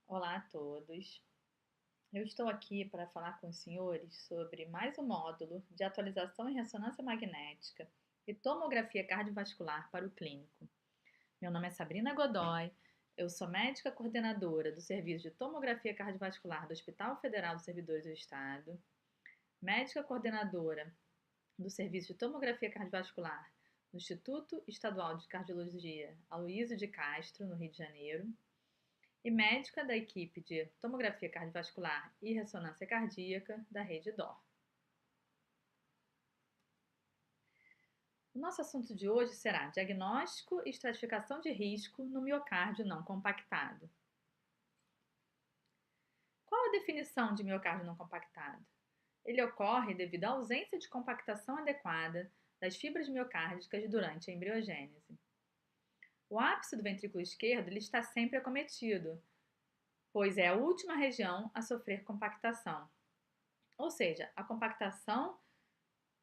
Olá a todos. Eu estou aqui para falar com os senhores sobre mais um módulo de atualização em ressonância magnética e tomografia cardiovascular para o clínico. Meu nome é Sabrina Godoy, eu sou médica coordenadora do Serviço de Tomografia Cardiovascular do Hospital Federal dos Servidores do Estado, médica coordenadora do Serviço de Tomografia Cardiovascular do Instituto Estadual de Cardiologia Aloysio de Castro, no Rio de Janeiro, e médica da equipe de tomografia cardiovascular e ressonância cardíaca da rede DOR. O nosso assunto de hoje será diagnóstico e estratificação de risco no miocárdio não compactado. Qual a definição de miocárdio não compactado? Ele ocorre devido à ausência de compactação adequada das fibras miocárdicas durante a embriogênese. O ápice do ventrículo esquerdo ele está sempre acometido, pois é a última região a sofrer compactação. Ou seja, a compactação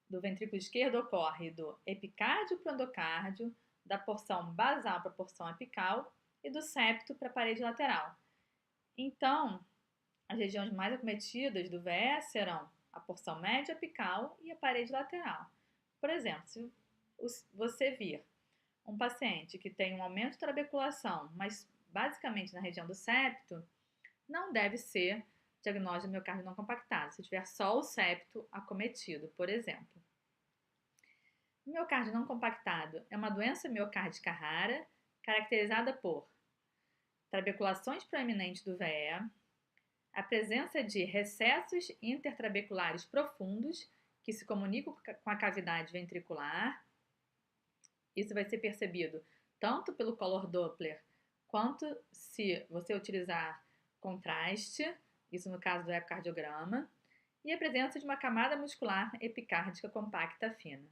do ventrículo esquerdo ocorre do epicárdio para o endocárdio, da porção basal para a porção apical e do septo para a parede lateral. Então, as regiões mais acometidas do VE serão a porção média apical e a parede lateral. Por exemplo, se você vir um paciente que tem um aumento de trabeculação, mas basicamente na região do septo, não deve ser diagnóstico de miocárdio não compactado, se tiver só o septo acometido, por exemplo. O miocárdio não compactado é uma doença miocárdica rara, caracterizada por trabeculações proeminentes do VE, a presença de recessos intertrabeculares profundos que se comunicam com a cavidade ventricular. Isso vai ser percebido tanto pelo color Doppler quanto se você utilizar contraste, isso no caso do ecocardiograma, e a presença de uma camada muscular epicárdica compacta fina.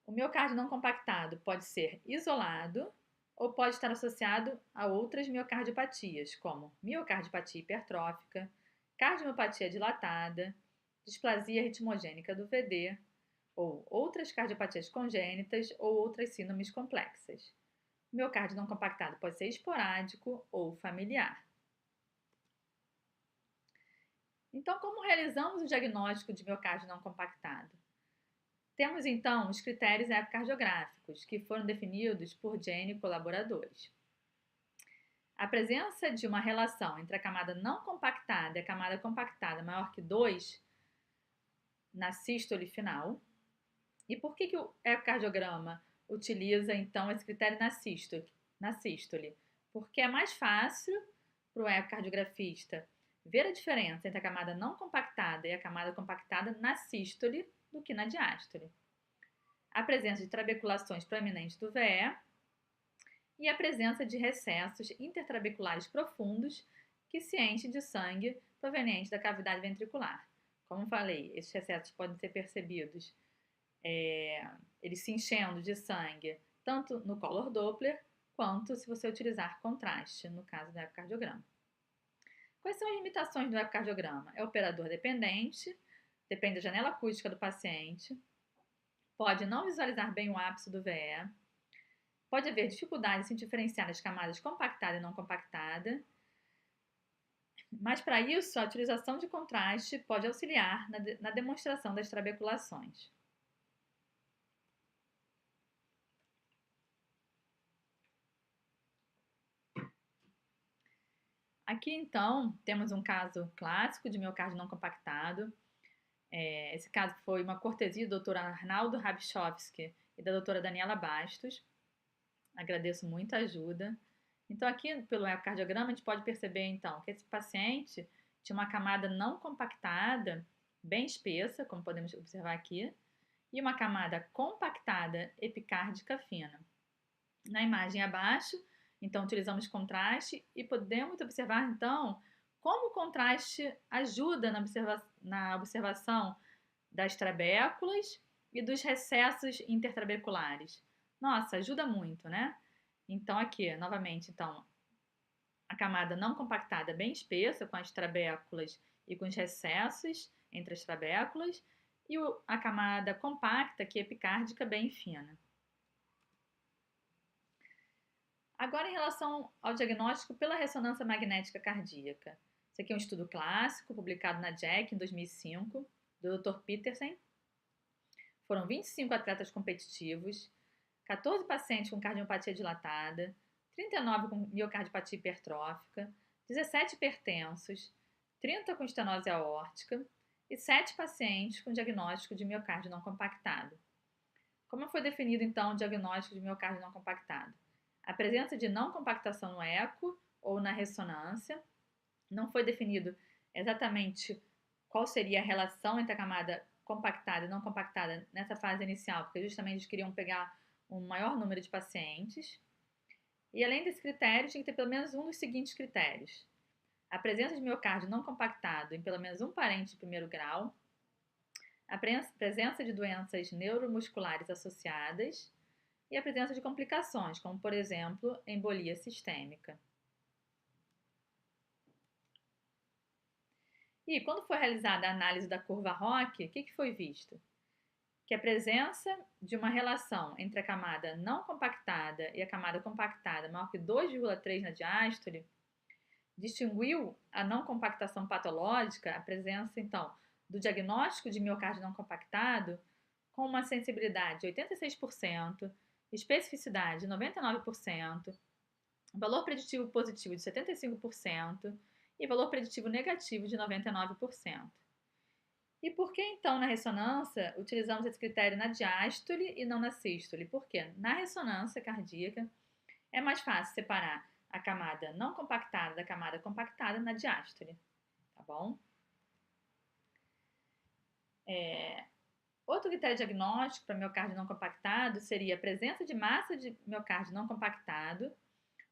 O miocárdio não compactado pode ser isolado ou pode estar associado a outras miocardiopatias, como miocardiopatia hipertrófica, cardiomiopatia dilatada, displasia ritmogênica do VD, ou outras cardiopatias congênitas ou outras síndromes complexas. O miocárdio não compactado pode ser esporádico ou familiar. Então, como realizamos o diagnóstico de miocárdio não compactado? Temos, então, os critérios ecocardiográficos, que foram definidos por Jane e colaboradores. A presença de uma relação entre a camada não compactada e a camada compactada maior que 2 na sístole final. E por que o ecocardiograma utiliza, então, esse critério na sístole? Porque é mais fácil para o ecocardiografista ver a diferença entre a camada não compactada e a camada compactada na sístole do que na diástole. A presença de trabeculações proeminentes do VE e a presença de recessos intertrabeculares profundos que se enchem de sangue proveniente da cavidade ventricular. Como falei, esses recessos podem ser percebidos eles se enchendo de sangue tanto no color Doppler quanto se você utilizar contraste, no caso do ecocardiograma. Quais são as limitações do ecocardiograma? É operador dependente, depende da janela acústica do paciente, pode não visualizar bem o ápice do VE, pode haver dificuldade em diferenciar as camadas compactada e não compactada, mas para isso a utilização de contraste pode auxiliar na demonstração das trabeculações. Aqui, então, temos um caso clássico de miocárdio não compactado. Esse caso foi uma cortesia do Dr. Arnaldo Rabchowski e da doutora Daniela Bastos. Agradeço muito a ajuda. Então, aqui, pelo ecocardiograma, a gente pode perceber, então, que esse paciente tinha uma camada não compactada, bem espessa, como podemos observar aqui, e uma camada compactada epicárdica fina. Na imagem abaixo, então, utilizamos contraste e podemos observar, então, como o contraste ajuda na observação das trabéculas e dos recessos intertrabeculares. Nossa, ajuda muito, né? Então, aqui, novamente, então, a camada não compactada bem espessa, com as trabéculas e com os recessos entre as trabéculas, e a camada compacta, que é epicárdica, bem fina. Agora, em relação ao diagnóstico pela ressonância magnética cardíaca. Esse aqui é um estudo clássico, publicado na JACC em 2005, do Dr. Petersen. Foram 25 atletas competitivos, 14 pacientes com cardiopatia dilatada, 39 com miocardiopatia hipertrófica, 17 hipertensos, 30 com estenose aórtica e 7 pacientes com diagnóstico de miocárdio não compactado. Como foi definido, então, o diagnóstico de miocárdio não compactado? A presença de não compactação no eco ou na ressonância. Não foi definido exatamente qual seria a relação entre a camada compactada e não compactada nessa fase inicial, porque justamente eles queriam pegar um maior número de pacientes. E além desse critério, tinha que ter pelo menos um dos seguintes critérios: a presença de miocárdio não compactado em pelo menos um parente de primeiro grau, a presença de doenças neuromusculares associadas e a presença de complicações, como, por exemplo, embolia sistêmica. E quando foi realizada a análise da curva ROC, o que foi visto? Que a presença de uma relação entre a camada não compactada e a camada compactada maior que 2,3 na diástole distinguiu a não compactação patológica, a presença, então, do diagnóstico de miocárdio não compactado com uma sensibilidade de 86%, especificidade de 99%, valor preditivo positivo de 75% e valor preditivo negativo de 99%. E por que, então, na ressonância, utilizamos esse critério na diástole e não na sístole? Porque na ressonância cardíaca é mais fácil separar a camada não compactada da camada compactada na diástole, tá bom? Outro critério diagnóstico para miocárdio não compactado seria a presença de massa de miocárdio não compactado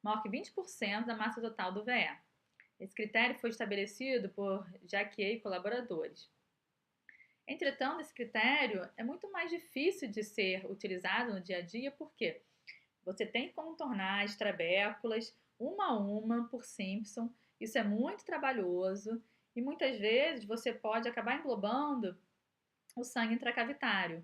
maior que 20% da massa total do VE. Esse critério foi estabelecido por Jacquier e colaboradores. Entretanto, esse critério é muito mais difícil de ser utilizado no dia a dia, porque você tem que contornar as trabéculas uma a uma por Simpson. Isso é muito trabalhoso e muitas vezes você pode acabar englobando o sangue intracavitário.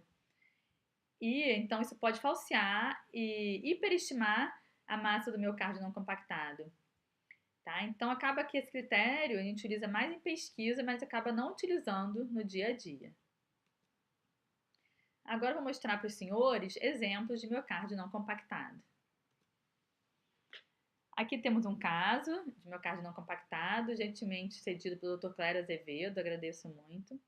E então isso pode falsear e hiperestimar a massa do miocárdio não compactado. Tá? Então acaba que esse critério a gente utiliza mais em pesquisa, mas acaba não utilizando no dia a dia. Agora eu vou mostrar para os senhores exemplos de miocárdio não compactado. Aqui temos um caso de miocárdio não compactado, gentilmente cedido pelo Dr. Clério Azevedo, agradeço muito.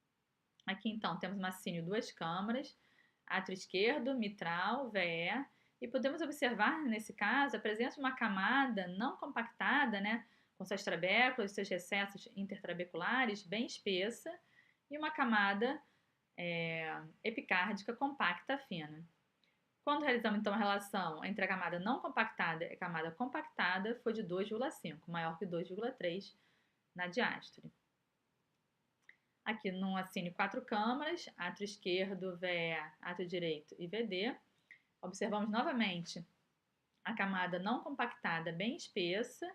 Aqui então temos macínio 2 câmaras, átrio esquerdo, mitral, VE, e podemos observar nesse caso a presença de uma camada não compactada, né, com suas trabéculas, seus recessos intertrabeculares bem espessa, e uma camada epicárdica compacta fina. Quando realizamos então a relação entre a camada não compactada e a camada compactada, foi de 2,5, maior que 2,3 na diástole. Aqui no acínio 4 câmaras, átrio esquerdo, VE, átrio direito e VD, observamos novamente a camada não compactada bem espessa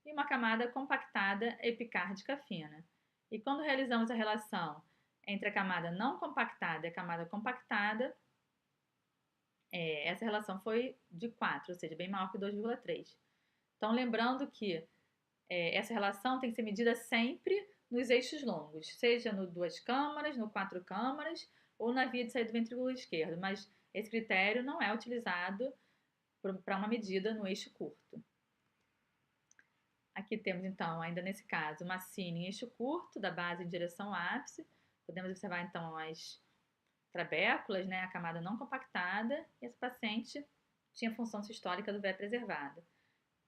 e uma camada compactada epicárdica fina. E quando realizamos a relação entre a camada não compactada e a camada compactada, essa relação foi de 4, ou seja, bem maior que 2,3. Então, lembrando que essa relação tem que ser medida sempre nos eixos longos, seja no 2 câmaras, no 4 câmaras ou na via de saída do ventrículo esquerdo, mas esse critério não é utilizado para uma medida no eixo curto. Aqui temos, então, ainda nesse caso, uma macínio em eixo curto, da base em direção ao ápice. Podemos observar, então, as trabéculas, né, a camada não compactada, e esse paciente tinha função sistólica do VE preservada.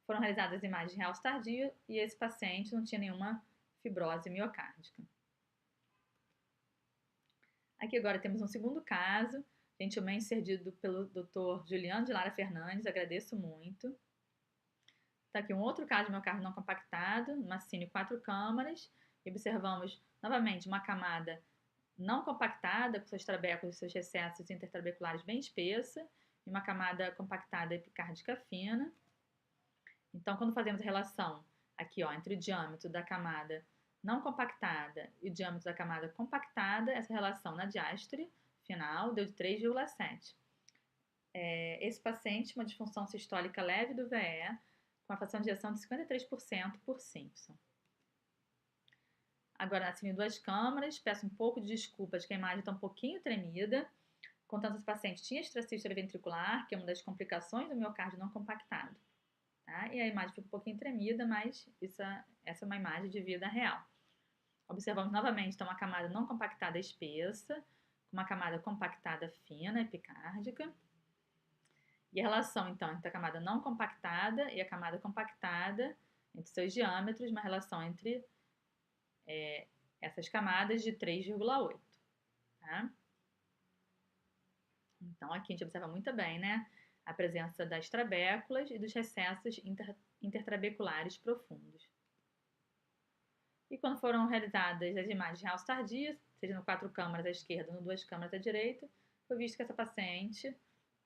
Foram realizadas imagens real tardio e esse paciente não tinha nenhuma fibrose miocárdica. Aqui agora temos um segundo caso, gentilmente cedido pelo Dr. Juliano de Lara Fernandes, agradeço muito. Está aqui um outro caso de miocárdio não compactado, macínio 4 câmaras, e observamos novamente uma camada não compactada, com seus trabéculos e seus recessos intertrabeculares bem espessa, e uma camada compactada epicárdica fina. Então, quando fazemos a relação aqui, ó, entre o diâmetro da camada não compactada e o diâmetro da camada compactada, essa relação na diástole final deu de 3,7. esse paciente, uma disfunção sistólica leve do VE, com uma fração de ejeção de 53% por Simpson. Agora, nasci em 2 câmaras, peço um pouco de desculpas que a imagem está um pouquinho tremida, contanto esse paciente tinha extracístole ventricular, que é uma das complicações do miocárdio não compactado. Tá? E a imagem fica um pouquinho tremida, mas essa é uma imagem de vida real. Observamos novamente, então, uma camada não compactada espessa, uma camada compactada fina, epicárdica. E a relação, então, entre a camada não compactada e a camada compactada, entre seus diâmetros, uma relação entre essas camadas de 3,8. Tá? Então, aqui a gente observa muito bem, né? A presença das trabéculas e dos recessos intertrabeculares profundos. E quando foram realizadas as imagens de realce tardia, seja no 4 câmaras à esquerda ou no 2 câmaras à direita, foi visto que essa paciente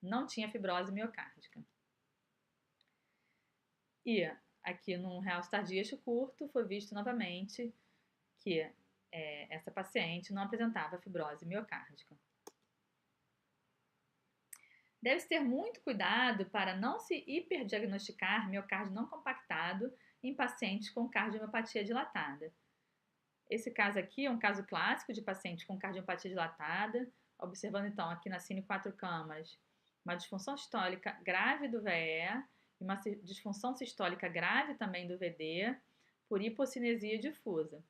não tinha fibrose miocárdica. E aqui no realce tardio eixo curto foi visto novamente que essa paciente não apresentava fibrose miocárdica. Deve-se ter muito cuidado para não se hiperdiagnosticar miocárdio não compactado em pacientes com cardiomiopatia dilatada. Esse caso aqui é um caso clássico de paciente com cardiomiopatia dilatada, observando então aqui na Cine 4 câmaras uma disfunção sistólica grave do VE e uma disfunção sistólica grave também do VD por hipocinesia difusa.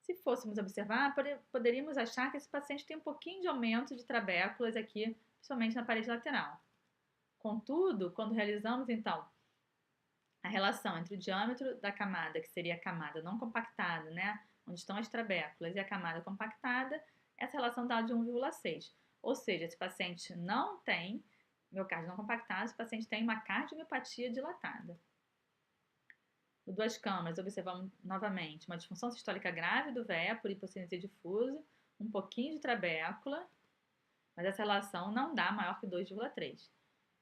Se fôssemos observar, poderíamos achar que esse paciente tem um pouquinho de aumento de trabéculas aqui, principalmente na parede lateral. Contudo, quando realizamos então a relação entre o diâmetro da camada, que seria a camada não compactada, né, onde estão as trabéculas, e a camada compactada, essa relação dá de 1,6. Ou seja, esse paciente não tem miocárdio não compactado, esse paciente tem uma cardiomiopatia dilatada. No 2 câmaras, observamos novamente uma disfunção sistólica grave do VE por hipocinesia difusa, um pouquinho de trabécula, mas essa relação não dá maior que 2,3.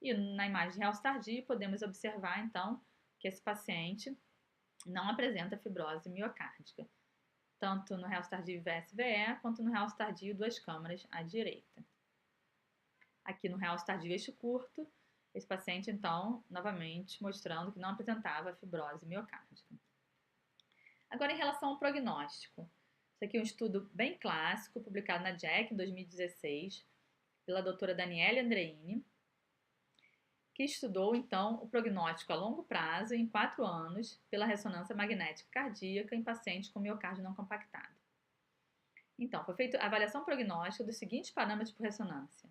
E na imagem de realce tardio, podemos observar, então, que esse paciente não apresenta fibrose miocárdica, tanto no realce tardio VSVE, quanto no realce tardio 2 câmaras à direita. Aqui no realce tardio eixo curto, esse paciente, então, novamente mostrando que não apresentava fibrose miocárdica. Agora, em relação ao prognóstico. Isso aqui é um estudo bem clássico, publicado na JACC em 2016, pela doutora Daniele Andreini, que estudou, então, o prognóstico a longo prazo, em 4 anos, pela ressonância magnética cardíaca em pacientes com miocárdio não compactado. Então, foi feita a avaliação prognóstica dos seguintes parâmetros por ressonância.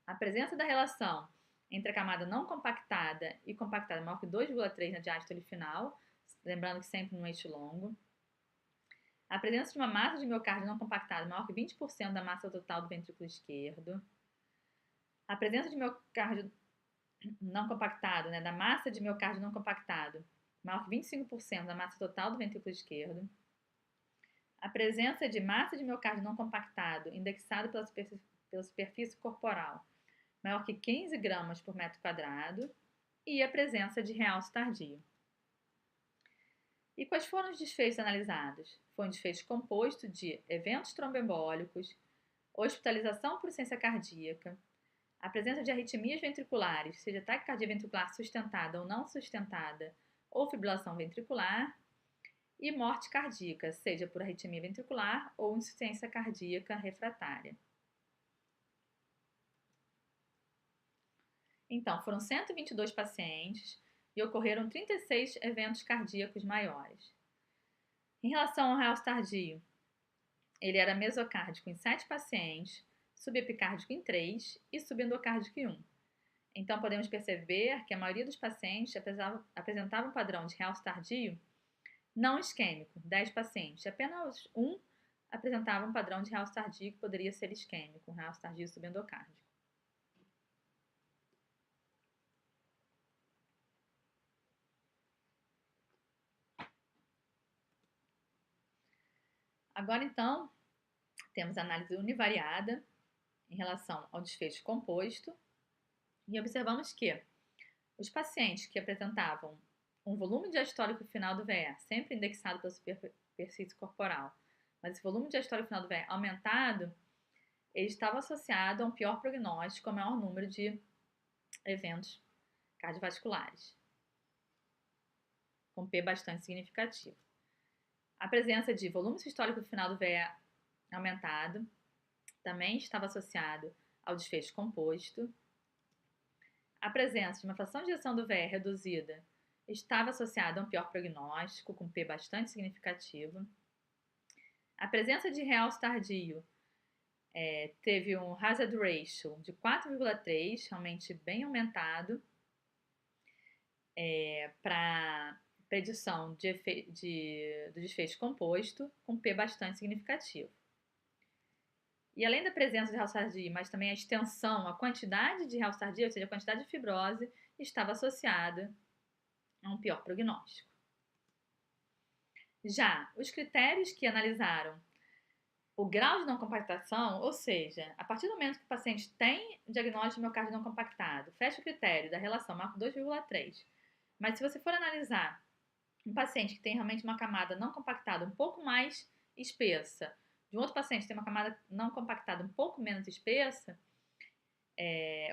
A presença da relação entre a camada não compactada e compactada maior que 2,3 na diástole final, lembrando que sempre no eixo longo. A presença de uma massa de miocárdio não compactado maior que 20% da massa total do ventrículo esquerdo. A presença de miocárdio não compactado, né, da massa de miocárdio não compactado, maior que 25% da massa total do ventrículo esquerdo. A presença de massa de miocárdio não compactado, indexado pela superfície corporal, maior que 15 gramas por metro quadrado. E a presença de realce tardio. E quais foram os desfechos analisados? Foi um desfecho composto de eventos tromboembólicos, hospitalização por insuficiência cardíaca, a presença de arritmias ventriculares, seja taquicardia ventricular sustentada ou não sustentada, ou fibrilação ventricular, e morte cardíaca, seja por arritmia ventricular ou insuficiência cardíaca refratária. Então, foram 122 pacientes e ocorreram 36 eventos cardíacos maiores. Em relação ao realce tardio, ele era mesocárdico em 7 pacientes, subepicárdico em 3 e subendocárdico em 1. Então, podemos perceber que a maioria dos pacientes apresentava um padrão de realce tardio não isquêmico, 10 pacientes. Apenas 1 apresentava um padrão de realce tardio que poderia ser isquêmico, um realce tardio subendocárdico. Agora, então, temos a análise univariada em relação ao desfecho composto e observamos que os pacientes que apresentavam um volume diastólico final do VE, sempre indexado pela superfície corporal, mas esse volume diastólico final do VE aumentado, ele estava associado a um pior prognóstico, a maior número de eventos cardiovasculares, com P bastante significativo. A presença de volume sistólico final do VE aumentado também estava associado ao desfecho composto. A presença de uma fração de ejeção do VE reduzida estava associada a um pior prognóstico, com P bastante significativo. A presença de realce tardio teve um hazard ratio de 4,3, realmente bem aumentado, para predição do desfecho composto, com P bastante significativo. E além da presença de realce tardio, mas também a extensão, a quantidade de realce tardio, ou seja, a quantidade de fibrose, estava associada a um pior prognóstico. Já os critérios que analisaram o grau de não compactação, ou seja, a partir do momento que o paciente tem diagnóstico de miocárdio não compactado, fecha o critério da relação marco 2,3. Mas se você for analisar um paciente que tem realmente uma camada não compactada um pouco mais espessa, de um outro paciente que tem uma camada não compactada um pouco menos espessa,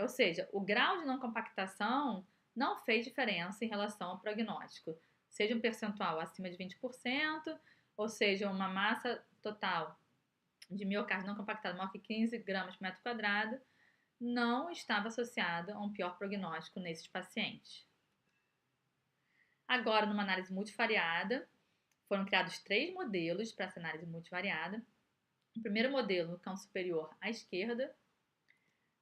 ou seja, o grau de não compactação não fez diferença em relação ao prognóstico, seja um percentual acima de 20%, ou seja, uma massa total de miocárdio não compactado maior que 15 gramas por metro quadrado, não estava associado a um pior prognóstico nesses pacientes. Agora, numa análise multivariada, foram criados 3 modelos para essa análise multivariada. O primeiro modelo, no campo superior à esquerda,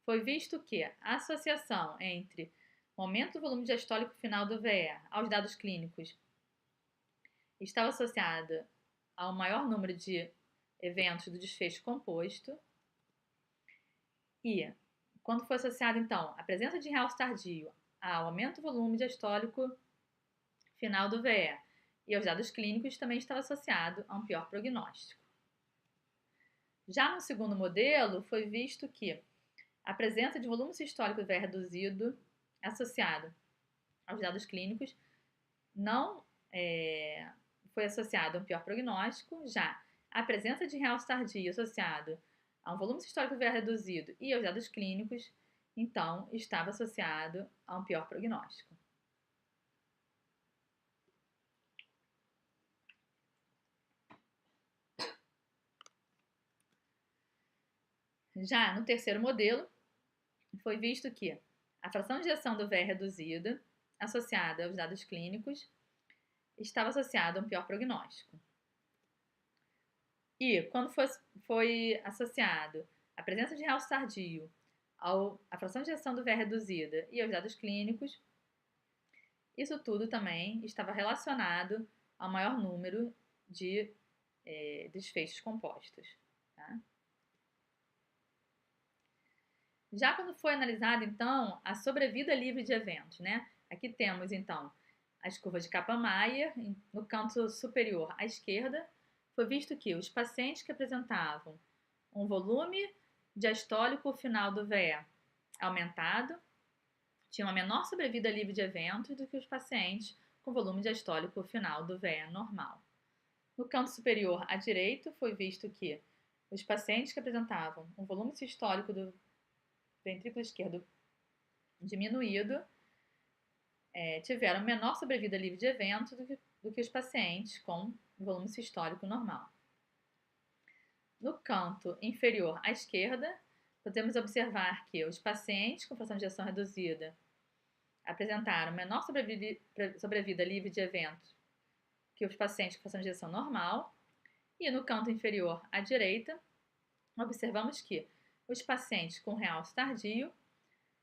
foi visto que a associação entre o aumento do volume diastólico final do VE aos dados clínicos estava associada ao maior número de eventos do desfecho composto. E, quando foi associado, então, a presença de realce tardio ao aumento do volume diastólico final do VE e aos dados clínicos, também estava associado a um pior prognóstico. Já no segundo modelo, foi visto que a presença de volume sistólico do VE reduzido associado aos dados clínicos não foi associado a um pior prognóstico, já a presença de realce tardio associado a um volume sistólico do VE reduzido e aos dados clínicos, então, estava associado a um pior prognóstico. Já no terceiro modelo, foi visto que a fração de ejeção do VE reduzida, associada aos dados clínicos, estava associada a um pior prognóstico. E quando foi associado a presença de realce tardio à fração de ejeção do VE reduzida e aos dados clínicos, isso tudo também estava relacionado ao maior número de desfechos compostos. Tá? Já quando foi analisada, então, a sobrevida livre de eventos, né? Aqui temos, então, as curvas de Kaplan-Meier, no canto superior à esquerda, foi visto que os pacientes que apresentavam um volume diastólico final do VE aumentado tinham uma menor sobrevida livre de eventos do que os pacientes com volume diastólico final do VE normal. No canto superior à direita, foi visto que os pacientes que apresentavam um volume sistólico do ventrículo esquerdo diminuído tiveram menor sobrevida livre de eventos do que os pacientes com volume sistólico normal. No canto inferior à esquerda, podemos observar que os pacientes com fração de ejeção reduzida apresentaram menor sobrevida livre de eventos que os pacientes com fração de ejeção normal. E no canto inferior à direita, observamos que os pacientes com realce tardio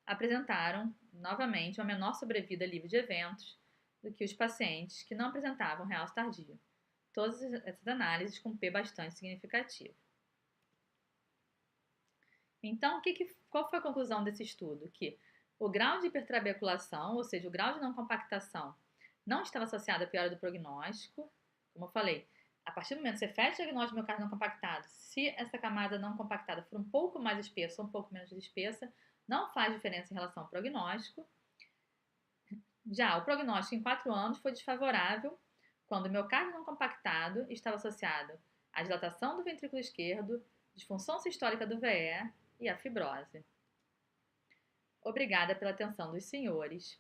apresentaram, novamente, uma menor sobrevida livre de eventos do que os pacientes que não apresentavam realce tardio. Todas essas análises com P bastante significativo. Então, qual foi a conclusão desse estudo? Que o grau de hipertrabeculação, ou seja, o grau de não compactação, não estava associado à piora do prognóstico. Como eu falei, a partir do momento que você fecha o diagnóstico de miocárdio não compactado, se essa camada não compactada for um pouco mais espessa ou um pouco menos espessa, não faz diferença em relação ao prognóstico. Já o prognóstico em 4 anos foi desfavorável quando o miocárdio não compactado estava associado à dilatação do ventrículo esquerdo, disfunção sistólica do VE e a fibrose. Obrigada pela atenção dos senhores.